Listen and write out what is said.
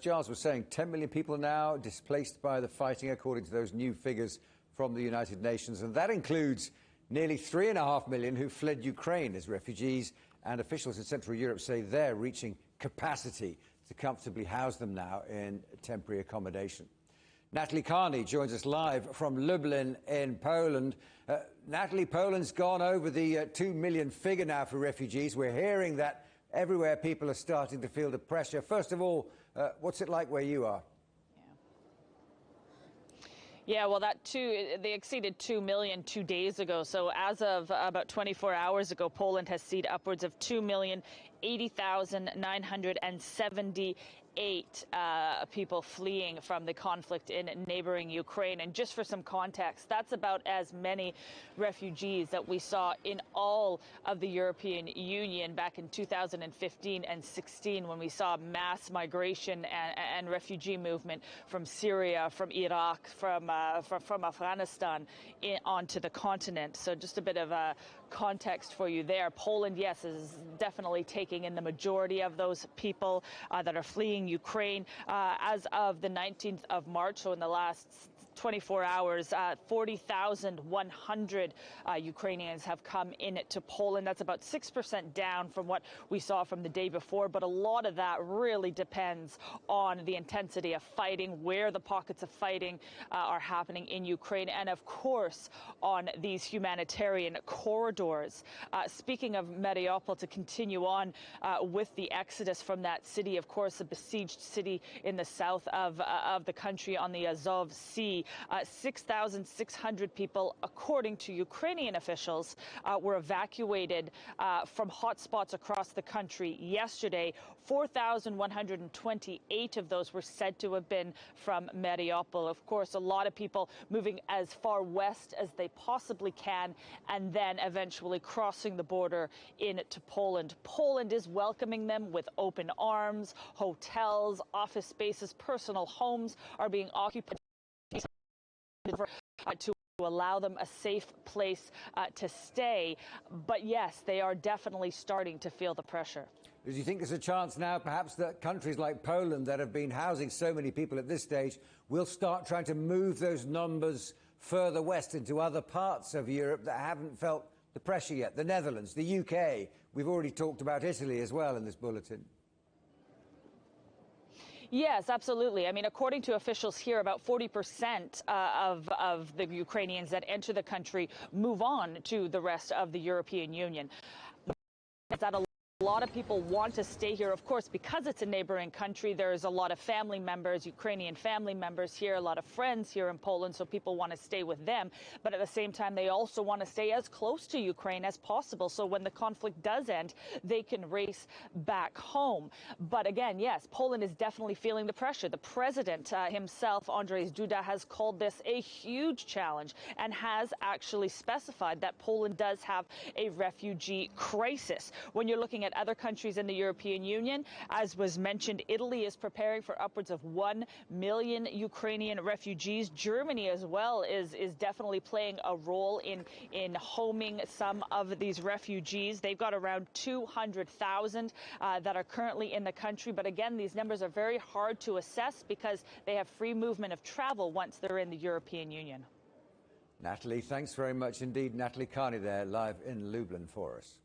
Giles was saying 10 million people now displaced by the fighting, according to those new figures from the United Nations. And that includes nearly 3.5 million who fled Ukraine as refugees. And officials in Central Europe say they're reaching capacity to comfortably house them now in temporary accommodation. Natalie Carney joins us live from Lublin in Poland. Natalie, Poland's gone over the 2 million figure now for refugees. We're hearing that everywhere people are starting to feel the pressure. First of all, what's it like where you are? Yeah, well, they exceeded 2 million 2 days ago. So as of about 24 hours ago, Poland has seen upwards of 2,080,978 people fleeing from the conflict in neighboring Ukraine. And just for some context, that's about as many refugees that we saw in all of the European Union back in 2015 and 16, when we saw mass migration and refugee movement from Syria, from Iraq, from Afghanistan onto the continent. So just a bit of a context for you there. Poland, yes, is definitely taking in the majority of those people that are fleeing Ukraine. As of the 19th of March, so in the last 24 hours, 40,100 Ukrainians have come into Poland. That's about 6% down from what we saw from the day before. But a lot of that really depends on the intensity of fighting, where the pockets of fighting are happening in Ukraine, and of course on these humanitarian corridors. Speaking of Mariupol, to continue on with the exodus from that city, of course, a besieged city in the south of the country on the Azov Sea. 6,600 people, according to Ukrainian officials, were evacuated from hotspots across the country yesterday. 4,128 of those were said to have been from Mariupol. Of course, a lot of people moving as far west as they possibly can, and then eventually crossing the border into Poland. Poland is welcoming them with open arms. Hotels, office spaces, personal homes are being occupied to allow them a safe place to stay. But yes, they are definitely starting to feel the pressure. Do you think there's a chance now, perhaps, that countries like Poland, that have been housing so many people at this stage, will start trying to move those numbers further west into other parts of Europe that haven't felt the pressure yet? The Netherlands, the UK. We've already talked about Italy as well in this bulletin. Yes, absolutely. I mean, according to officials here, about 40% of the Ukrainians that enter the country move on to the rest of the European Union. That a lot of people want to stay here, of course, because it's a neighboring country. There's a lot of family members, Ukrainian family members here, a lot of friends here in Poland, so people want to stay with them. But at the same time, they also want to stay as close to Ukraine as possible, so when the conflict does end, they can race back home. But again, yes, Poland is definitely feeling the pressure. The president himself, Andrzej Duda, has called this a huge challenge and has actually specified that Poland does have a refugee crisis. When you're looking at other countries in the European Union, as was mentioned, Italy is preparing for upwards of 1 million Ukrainian refugees. Germany as well is definitely playing a role in homing some of these refugees. They've got around 200,000 that are currently in the country. But again, these numbers are very hard to assess because they have free movement of travel once they're in the European Union. Natalie, thanks very much indeed. Natalie Carney there, live in Lublin for us.